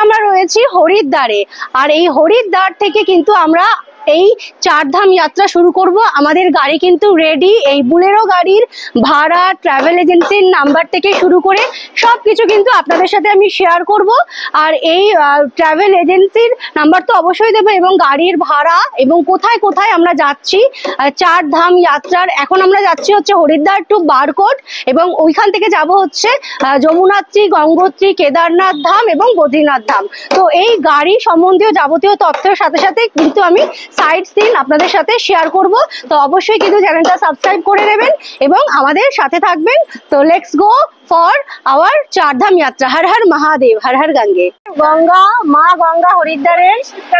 আমরা রয়েছি হরিদ্বারে, আর এই হরিদ্বার থেকে কিন্তু আমরা এই চারধাম যাত্রা শুরু করব। আমাদের গাড়ি কিন্তু রেডি, এই বুলেরো গাড়ির ভাড়া, ট্রাভেল এজেন্সির নাম্বার থেকে শুরু করে সবকিছু কিন্তু আপনাদের সাথে আমি শেয়ার করব। আর এই ট্রাভেল এজেন্সির নাম্বার তো অবশ্যই দেবো, এবং গাড়ির ভাড়া এবং কোথায় কোথায় আমরা যাচ্ছি চারধাম যাত্রার। এখন আমরা যাচ্ছি হচ্ছে হরিদ্বার টু বারকোট, এবং ওইখান থেকে যাব হচ্ছে যমুনাত্রী, গঙ্গোত্রী, কেদারনাথ ধাম এবং বদ্রীনাথ ধাম। তো এই গাড়ি সম্বন্ধীয় যাবতীয় তথ্যের সাথে সাথে কিন্তু আমি সাইড সিন আপনাদের সাথে শেয়ার করব। তো অবশ্যই কিন্তু চ্যানেলটা সাবস্ক্রাইব করে নেবেন এবং আমাদের সাথে থাকবেন। তো let's go for our Chardham যাত্রা। হর হর মহাদেব, হর হর গঙ্গে। গঙ্গা, মা গঙ্গা হরিদ্বারের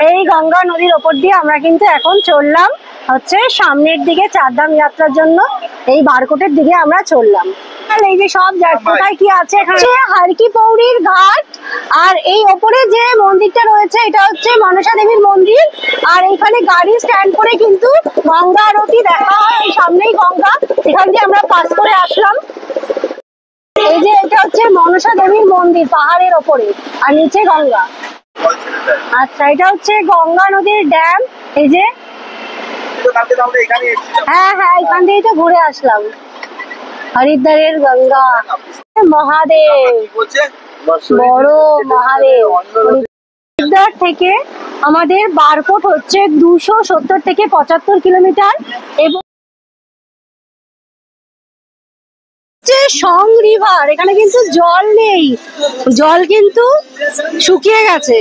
এই গঙ্গা নদীর ওপর দিয়ে আমরা কিন্তু এখন চললাম হচ্ছে সামনের দিকে চারধাম যাত্রার জন্য। এই বারকোটের দিকে আমরা চললাম। এই যে সব কোথায় কি আছে, এখানে হারকি পৌরির ঘাট, আর এই ওপরে যে মন্দিরটা রয়েছে এটা হচ্ছে মনসা দেবীর মন্দির। আর এখানে গাড়ি স্ট্যান্ড করে কিন্তু গঙ্গা আরতি দেখা হয়। এই সামনেই গঙ্গা, এখান দিয়ে আমরা পাস করে আসলাম। এই যে এটা হচ্ছে মনসা দেবীর মন্দির পাহাড়ের ওপরে, আর নিচে গঙ্গা। আচ্ছা, এটা হচ্ছে গঙ্গা নদীর ড্যাম। এই যে হ্যাঁ হ্যাঁ, এখান দিয়েই তো ঘুরে আসলাম। হরিদ্বারের গঙ্গা, মহাদেব, বড় মহাদেব। হরিদ্বার থেকে আমাদের বারকোট হচ্ছে 270 থেকে 75 কিলোমিটার, এবং সং রিভার, এখানে কিন্তু জল নেই, জল কিন্তু শুকিয়ে গেছে।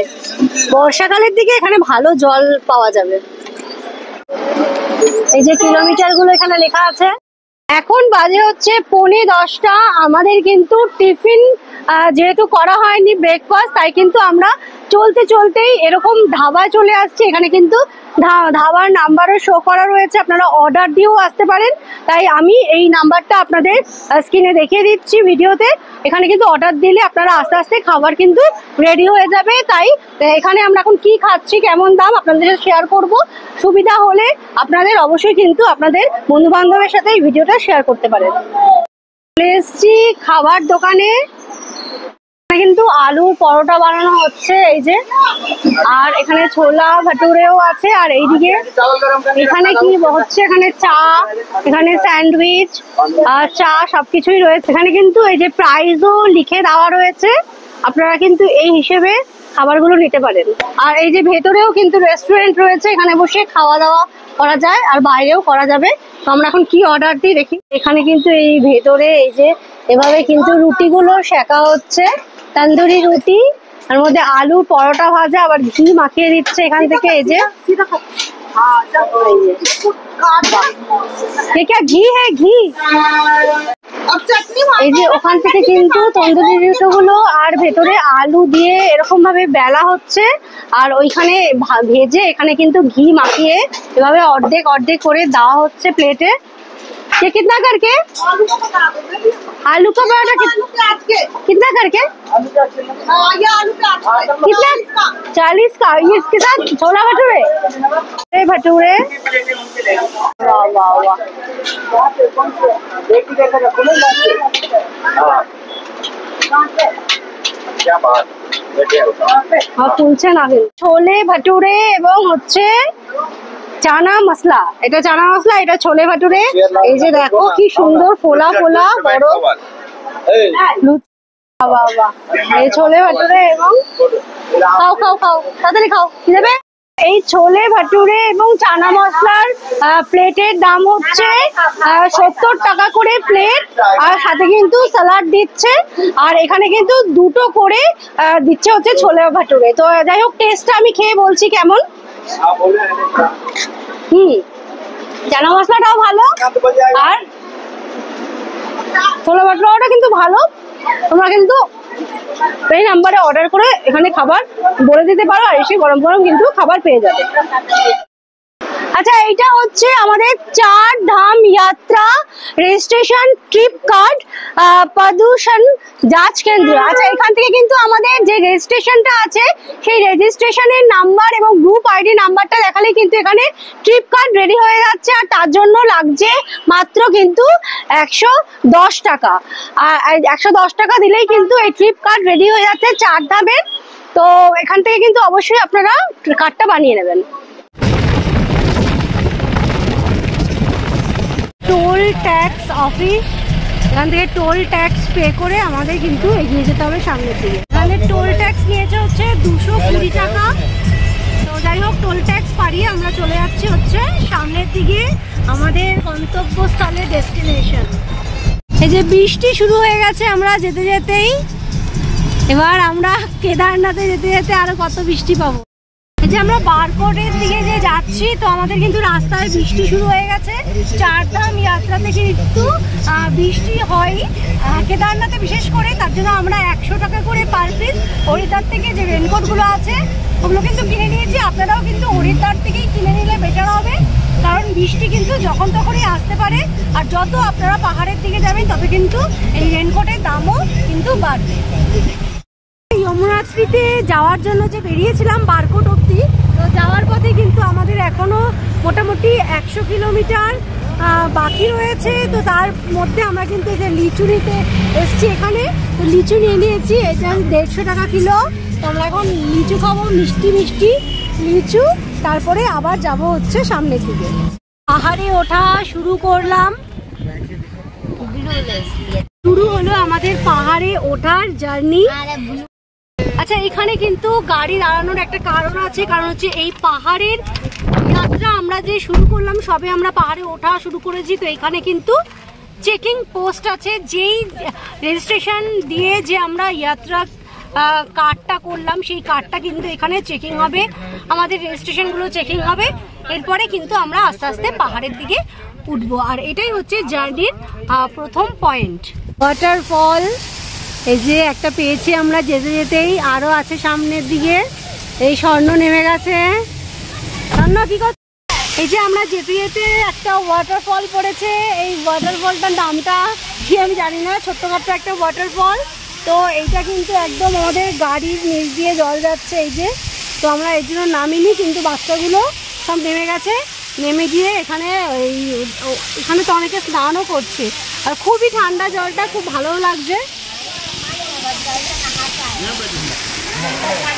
বর্ষাকালের দিকে এখানে ভালো জল পাওয়া যাবে। এই যে কিলোমিটার গুলো এখানে লেখা আছে। এখন বাজে হচ্ছে 9:45। আমাদের কিন্তু টিফিন যেহেতু করা হয়নি, ব্রেকফাস্ট, তাই কিন্তু আমরা চলতে চলতেই এরকম ধাবায় চলে আসছি। এখানে কিন্তু ধাবার নাম্বারও শো করা রয়েছে, আপনারা অর্ডার দিয়েও আসতে পারেন। তাই আমি এই নাম্বারটা আপনাদের স্ক্রিনে দেখিয়ে দিচ্ছি ভিডিওতে। এখানে কিন্তু অর্ডার দিলে আপনারা আস্তে আস্তে খাবার কিন্তু রেডি হয়ে যাবে। তাই এখানে আমরা এখন কি খাচ্ছি, কেমন দাম আপনাদের সাথে শেয়ার করব। সুবিধা হলে আপনাদের অবশ্যই কিন্তু আপনাদের বন্ধু বান্ধবের সাথে এই ভিডিওটা শেয়ার করতে পারেন। চলে এসছি খাবার দোকানে, কিন্তু আলুর পরোটা বানানো হচ্ছে এই যে, আর এখানে ছোলা ভাটুরেও আছে। আর এইদিকে এখানে কি হচ্ছে, এখানে চা, এখানে স্যান্ডউইচ আর চা সবকিছুই রয়েছে। এখানে কিন্তু এই যে প্রাইসও লিখে দেওয়া রয়েছে, আপনারা কিন্তু এই হিসেবে খাবারগুলো নিতে পারেন। আর এই যে ভেতরেও কিন্তু রেস্টুরেন্ট রয়েছে, এখানে বসে খাওয়া দাওয়া করা যায়, আর বাইরেও করা যাবে। তো আমরা এখন কি অর্ডার দিই দেখি। এখানে কিন্তু এই ভেতরে এই যে এভাবে কিন্তু রুটিগুলো সেকা হচ্ছে, তন্দুরি রুটি, তার মধ্যে আলু পরোটা ভাজা, আবার ঘি মাখিয়ে দিচ্ছে এখান থেকে। এই যে ঘি হ্যাঁ ঘি। এই যে ওখান থেকে কিন্তু তন্দুরি রুটিগুলো আর ভেতরে আলু দিয়ে এরকম ভাবে বেলা হচ্ছে, আর ওইখানে ভেজে এখানে কিন্তু ঘি মাখিয়ে এভাবে অর্ধেক অর্ধেক করে দেওয়া হচ্ছে প্লেটে। ये कितना करके आलू का पराठा कितना करके कितना 40 का। ये इसके साथ छोला भटूरे, भटूरे वाह वाह वाह। ফুলছে না। ছোলে ভাটুরে এবং হচ্ছে চানা মশলা, এটা চানা মশলা, এটা ছোলে ভাটুরে। এই যে দেখো কি সুন্দর ফোলা ফোলা বড় এই ছোলে ভাটুরে। এবং খাও খাও খাও, তাড়াতাড়ি খাও, কি দেবে। এই ছোলে ভাটুরে এবং চানা মশলার প্লেটের দাম হচ্ছে 70 টাকা করে প্লেট, আর সাথে কিন্তু স্যালাড দিচ্ছে। আর এখানে কিন্তু দুটো করে দিচ্ছে হচ্ছে ছোলে ভাটুরে। তো যাই হোক, টেস্টটা আমি খেয়ে বলছি কেমন। চানা মশলাটাও ভালো, আর ছোলা ভাটুরাটা কিন্তু ভালো। তোমরা কিন্তু এই নাম্বারে অর্ডার করে এখানে খাবার বলে দিতে পারো, আর এসে গরম গরম কিন্তু খাবার পেয়ে যাবে। আচ্ছা, এইটা হচ্ছে আমাদের চার ধাম যাত্রা রেজিস্ট্রেশন ট্রিপ কার্ড, প্রদূষণ যাচ কেন্দ্র। আচ্ছা, এখান থেকে কিন্তু আমাদের যে রেজিস্ট্রেশনটা আছে সেই রেজিস্ট্রেশনের নাম্বার এবং গ্রুপ আইডি নাম্বারটা দেখালে কিন্তু এখানে ট্রিপ কার্ড রেডি হয়ে যাচ্ছে। আর তার জন্য লাগছে মাত্র কিন্তু 110 টাকা। আর 110 টাকা দিলেই কিন্তু এই ট্রিপ কার্ড রেডি হয়ে যাচ্ছে চার ধামের। তো এখান থেকে কিন্তু অবশ্যই আপনারা কার্ডটা বানিয়ে নেবেন। টোল ট্যাক্স অফিস, এখান থেকে টোল ট্যাক্স পে করে আমাদের কিন্তু এগিয়ে যেতে হবে সামনের দিকে। এখানে টোল ট্যাক্স নিয়েছে হচ্ছে 220 টাকা। তো যাই হোক, টোল ট্যাক্স পাড়িয়ে আমরা চলে যাচ্ছি হচ্ছে সামনের দিকে আমাদের গন্তব্যস্থলে, ডেস্টিনেশন। এই যে বৃষ্টি শুরু হয়ে গেছে আমরা যেতে যেতেই। এবার আমরা কেদারনাথে যেতে যেতে আরো কত বৃষ্টি পাবো। এই যে আমরা বারকোটের দিকে যে যাচ্ছি, তো আমাদের কিন্তু রাস্তায় বৃষ্টি শুরু হয়ে গেছে। চারধাম যাত্রা থেকে একটু বৃষ্টি হয় কেদারনাথে বিশেষ করে, তার জন্য আমরা 100 টাকা করে পার পিস হরিদ্বার থেকে যে রেনকোটগুলো আছে ওগুলো কিন্তু কিনে নিয়েছি। আপনারাও কিন্তু হরিদ্বার থেকেই কিনে নিলে বেটার হবে, কারণ বৃষ্টি কিন্তু যখন তখনই আসতে পারে। আর যত আপনারা পাহাড়ের দিকে যাবেন তত কিন্তু এই রেনকোটের দামও কিন্তু বাড়বে। যমুনাত্রীতে যাওয়ার জন্য যে বেরিয়েছিলাম বারকোট অবধি, তো যাওয়ার পথে কিন্তু আমাদের এখনো মোটামুটি 100 কিলোমিটার বাকি রয়েছে। তো তার মধ্যে আমরা কিন্তু এই যে লিচু নিতে এসছি এখানে, তো লিচু নিয়ে নিয়েছি। এটা 150 টাকা কিলো। তো আমরা এখন লিচু খাবো, মিষ্টি মিষ্টি লিচু, তারপরে আবার যাব হচ্ছে সামনের দিকে। পাহাড়ে ওঠা শুরু করলাম, শুরু হলো আমাদের পাহাড়ে ওঠার জার্নি। আচ্ছা, এখানে কিন্তু গাড়ি দাঁড়ানোর একটা কারণ আছে, কারণ হচ্ছে এই পাহাড়ের যাত্রা আমরা যে শুরু করলাম, সবে আমরা পাহাড়ে ওঠা শুরু করেছি। তো এখানে কিন্তু চেকিং পোস্ট আছে, যেই রেজিস্ট্রেশন দিয়ে যে আমরা যাত্রা কার্ডটা করলাম সেই কার্ডটা কিন্তু এখানে চেকিং হবে, আমাদের রেজিস্ট্রেশনগুলো চেকিং হবে। এরপরে কিন্তু আমরা আস্তে আস্তে পাহাড়ের দিকে উঠবো। আর এটাই হচ্ছে জার্নির প্রথম পয়েন্ট। ওয়াটারফল এই যে একটা পেয়েছি আমরা যেতে যেতেই, আরো আছে সামনের দিকে। এই স্বর্ণ নেমে গেছে। স্বর্ণ কি করছে? এই যে আমরা যেতে যেতে একটা ওয়াটারফল পড়েছে। এই ওয়াটারফলটার নামটা কি আমি জানি না, ছোট্টখাট্ট একটা ওয়াটারফল। তো এইটা কিন্তু একদম আমাদের গাড়ির নিচ দিয়ে জল যাচ্ছে এই যে। তো আমরা এর জন্য নামিনি, কিন্তু বাচ্চাগুলো সব নেমে গেছে। নেমে গিয়ে এখানে এখানে তো অনেকে স্নানও করছে, আর খুবই ঠান্ডা জলটা, খুব ভালো লাগছে।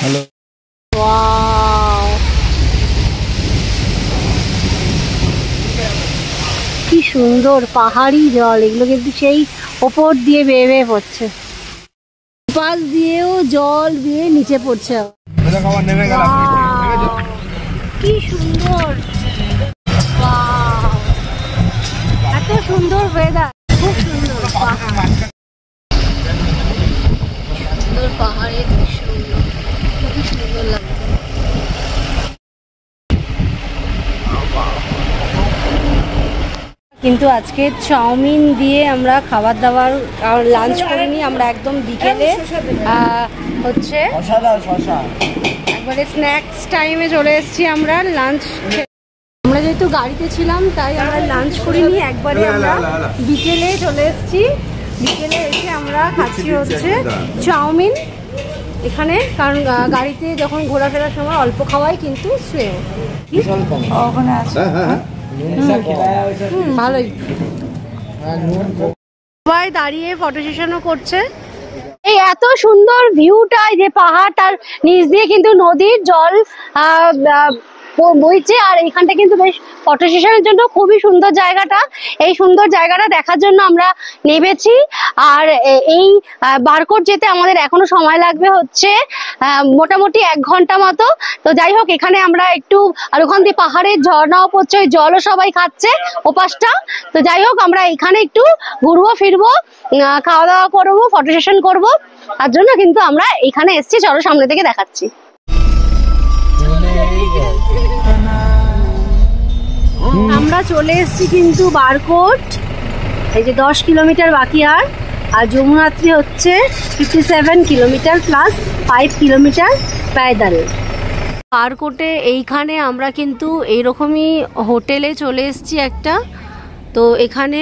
হ্যালো, কি সুন্দর পাহাড়ি জল, এগুলো কিন্তু সেই ওপর দিয়ে বেয়ে বেয়ে পড়ছে, পাশ দিয়েও জল বেয়ে নিচে পড়ছে। কি সুন্দর, এত সুন্দর ওয়েদার, খুব সুন্দর সুন্দর পাহাড়ের দৃশ্যগুলো, খুবই সুন্দর লাগছে। কিন্তু আজকে চাউমিন দিয়ে আমরা খাবার দাবার লাঞ্চ করিনি, আমরা একদম বিকেলে হচ্ছে একবারে স্ন্যাক্স টাইমে চলে এসেছি আমরা লাঞ্চ। আমরা যেহেতু গাড়িতে ছিলাম তাই আমরা লাঞ্চ করিনি, একবারে আমরা বিকেলে চলে এসেছি। বিকেলে এসে আমরা খাচ্ছি হচ্ছে চাউমিন এখানে, কারণ গাড়িতে যখন ঘোরাফেরার সময় অল্প খাওয়াই কিন্তু শ্রেয়। ওখানে আছে ভালোই, সবাই দাঁড়িয়ে ফটো সেশনও করছে। এই এত সুন্দর ভিউটাই যে পাহাড়, তার নিচ দিয়ে কিন্তু নদীর জল বইছে। আর এইখানটা কিন্তু বেশ ফটো সেশনের জন্য খুবই সুন্দর জায়গাটা। এই সুন্দর জায়গাটা দেখার জন্য আমরা নেমেছি। আর এই বারকোট যেতে আমাদের এখনো সময় লাগবে হচ্ছে মোটামুটি 1 ঘন্টা মতো। তো যাই হোক, এখানে আমরা একটু, আর ওখান দিয়ে পাহাড়ের ঝর্ণাও পড়ছে, ওই জলও সবাই খাচ্ছে ওপাশটা। তো যাই হোক, আমরা এখানে একটু ঘুরবো ফিরবো, খাওয়া দাওয়া করবো, ফটো সেশন করবো, তার জন্য কিন্তু আমরা এখানে এসছি। চলো সামনে থেকে দেখাচ্ছি। আমরা চলে এসেছি কিন্তু বারকোট, এই যে 10 কিলোমিটার বাকি। আর যমুনাত্রী হচ্ছে 57 কিলোমিটার প্লাস 5 কিলোমিটার প্যাদল। বারকোটে এইখানে আমরা কিন্তু এইরকমই হোটেলে চলে এসেছি একটা। তো এখানে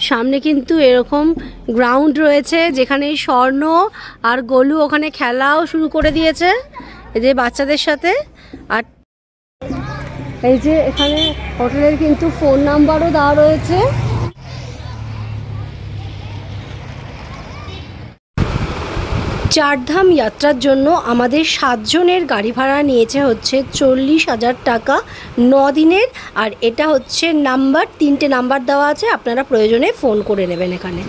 সামনে কিন্তু এরকম গ্রাউন্ড রয়েছে, যেখানে স্বর্ণ আর গোলু ওখানে খেলাও শুরু করে দিয়েছে এই যে বাচ্চাদের সাথে। আর এই যে এখানে হোটেলের কিন্তু ফোন নাম্বারও দেওয়া রয়েছে। চারধাম যাত্রার জন্য আমাদের 7 জনের গাড়ি ভাড়া নিয়েছে হচ্ছে 40,000 টাকা 9 দিনের। আর এটা হচ্ছে নাম্বার, 3টে নাম্বার দেওয়া আছে, আপনারা প্রয়োজনে ফোন করে নেবেন এখানে।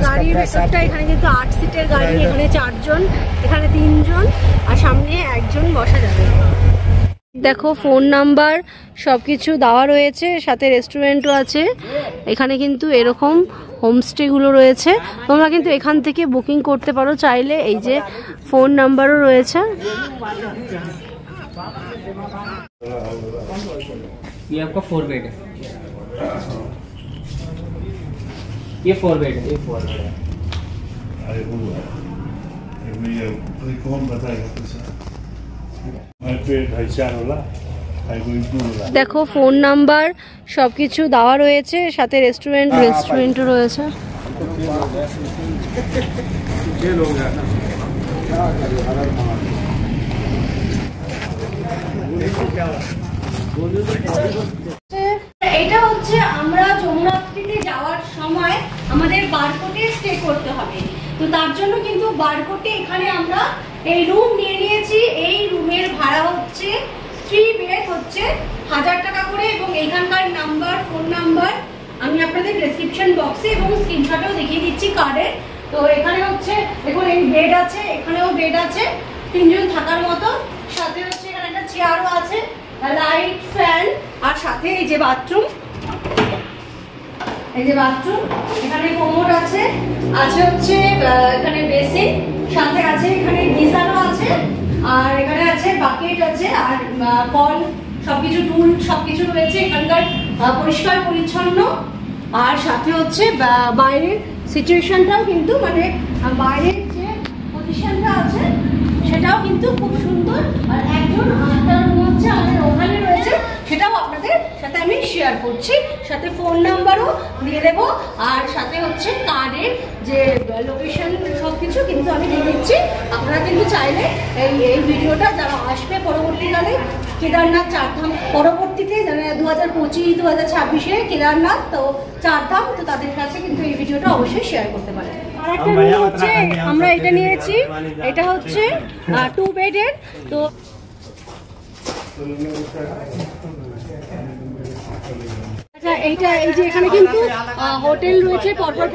গাড়ির ভেতরটা এখানে কিন্তু 8 সিটের গাড়ি, এখানে 4 জন, এখানে 3 জন, আর সামনে একজন বসা যাবে। দেখো ফোন নাম্বার সব কিছু দেওয়া রয়েছে, সাথে রেস্টুরেন্টও আছে। এখানে কিন্তু এরকম হোমস্টেগুলো রয়েছে, তোমরা কিন্তু এখান থেকে বুকিং করতে পারো চাইলে। এই যে ফোন নাম্বারও রয়েছে। ये आपका 4 बेड है, ये 4 बेड है, ये 4 बेड है। अरे वो ये कौन बताएगा पैसा? मैं पे 2.5 होला, आई कोई 2 होला। দেখো ফোন নাম্বার সব কিছু দেওয়া রয়েছে, সাথে রেস্টুরেন্টও রয়েছে। এটা হচ্ছে আমরা যমুনাত্রীতে যাওয়ার সময় আমাদের বারকোটে স্টে করতে হবে, তো তার জন্য কিন্তু বারকোটে এখানে আমরা এই রুম নিয়ে নিয়েছি। এই রুমের ভাড়া হচ্ছে 3 বেড হচ্ছে 1000 টাকা করে, এবং এখানকার নাম্বার, ফোন নাম্বার আমি আপনাদের ডেসক্রিপশন বক্সে এবং স্ক্রিনশটেও দেখিয়ে দিচ্ছি কার্ডের। তো এখানে হচ্ছে দেখুন এই বেড আছে, এখানেও বেড আছে 3 জন থাকার মতো, সাথে হচ্ছে এখানে একটা চেয়ারও আছে, লাইট, ফ্যান, আর সাথে এই যে বাথরুম, এই যে বাথরুম, এখানে কোমোড আছে, আছে হচ্ছে এখানে বেসিন, সাথে আছে এখানে গিজারও আছে, আর এখানে আছে বাকেট আছে, আর কল, সবকিছু টুল সবকিছু রয়েছে। এখানকার পরিষ্কার পরিচ্ছন্ন, আর সাথে হচ্ছে বাইরের সিচুয়েশনটাও কিন্তু মানে বাইরের যে পজিশনটা আছে সেটাও কিন্তু খুব সুন্দর। আর একজন রুম হচ্ছে আমাদের ওখানে রয়েছে, সেটাও আপনাদের সাথে আমি শেয়ার করছি, সাথে ফোন নাম্বারও দিয়ে দেবো, আর সাথে হচ্ছে কার্ডের যে লোকেশন সবকিছু কিন্তু আমি দিয়ে দিচ্ছি। আপনারা কিন্তু চাইলে এই ভিডিওটা যারা আসবে পরবর্তীকালে কেদারনাথ চারধাম, পরবর্তীতে যারা 2025 2026-এ কেদারনাথ তো চারধাম, তো তাদের কাছে কিন্তু এই ভিডিওটা অবশ্যই শেয়ার করতে পারেন। আর একটা রুম হচ্ছে আমরা এটা নিয়েছি, এটা হচ্ছে 2 বেডের। তো আচ্ছা এইটা এই যে এখানে কিন্তু হোটেল রয়েছে পরপর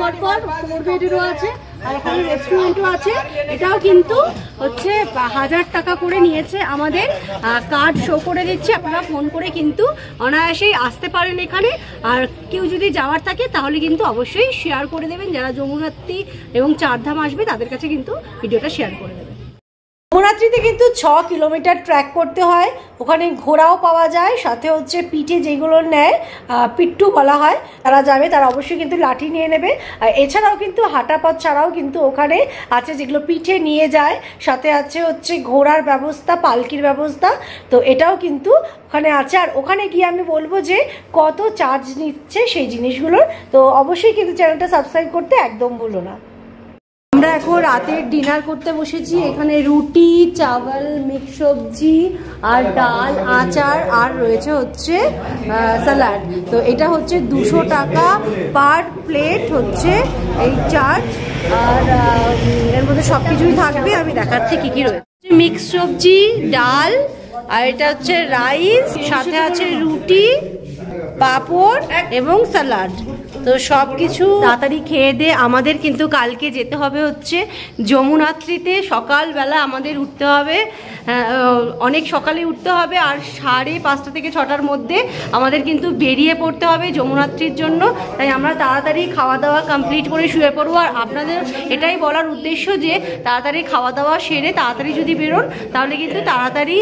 4 বেডেরও আছে, আর এখানে রেস্টুরেন্টও আছে। এটাও কিন্তু হচ্ছে 1000 টাকা করে নিয়েছে আমাদের। কার্ড শো করে দিচ্ছি, আপনারা ফোন করে কিন্তু অনায়াসেই আসতে পারেন এখানে। আর কেউ যদি যাওয়ার থাকে তাহলে কিন্তু অবশ্যই শেয়ার করে দেবেন, যারা যমুনাত্রী এবং চারধাম আসবে তাদের কাছে কিন্তু ভিডিওটা শেয়ার করে দেবেন। যমুনাত্রীতে কিন্তু 6 কিলোমিটার ট্র্যাক করতে হয়, ওখানে ঘোড়াও পাওয়া যায়, সাথে হচ্ছে পিঠে যেগুলো নেয় পিট্টু বলা হয়, তারা যাবে তারা অবশ্যই কিন্তু লাঠি নিয়ে নেবে। এছাড়াও কিন্তু হাঁটা পথ ছাড়াও কিন্তু ওখানে আছে যেগুলো পিঠে নিয়ে যায়, সাথে আছে হচ্ছে ঘোড়ার ব্যবস্থা, পালকির ব্যবস্থা, তো এটাও কিন্তু ওখানে আছে। আর ওখানে গিয়ে আমি বলবো যে কত চার্জ নিচ্ছে সেই জিনিসগুলোর, তো অবশ্যই কিন্তু চ্যানেলটা সাবস্ক্রাইব করতে একদম ভুলো না। আমরা এখন রাতের ডিনার করতে বসেছি। এখানে রুটি, চাওয়াল, মিক্স সবজি, আর ডাল, আচার, আর রয়েছে হচ্ছে স্যালাড। তো এটা হচ্ছে 200 টাকা পার প্লেট হচ্ছে এই চার্জ। আর এর মধ্যে সব কিছুই থাকবে, আমি দেখাচ্ছি কি কি রয়েছে। মিক্স সবজি, ডাল, আর এটা হচ্ছে রাইস, সাথে আছে রুটি, পাঁপড় এবং স্যালাড। তো সব কিছু তাড়াতাড়ি খেয়ে দিয়ে আমাদের কিন্তু কালকে যেতে হবে হচ্ছে যমুনাত্রীতে। সকালবেলা আমাদের উঠতে হবে, অনেক সকালে উঠতে হবে, আর 5:30 থেকে 6টার মধ্যে আমাদের কিন্তু বেরিয়ে পড়তে হবে যমুনাত্রীর জন্য। তাই আমরা তাড়াতাড়ি খাওয়া দাওয়া কমপ্লিট করে শুয়ে পড়বো। আর আপনাদের এটাই বলার উদ্দেশ্য যে তাড়াতাড়ি খাওয়া দাওয়া সেরে তাড়াতাড়ি যদি বেরোন তাহলে কিন্তু তাড়াতাড়ি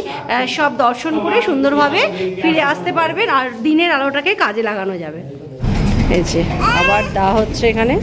সব দর্শন করে সুন্দরভাবে ফিরে আসতে পারবেন, আর দিনের আলোটাকে কাজে লাগানো যাবে। এই যে আবার দেওয়া হচ্ছে এখানে।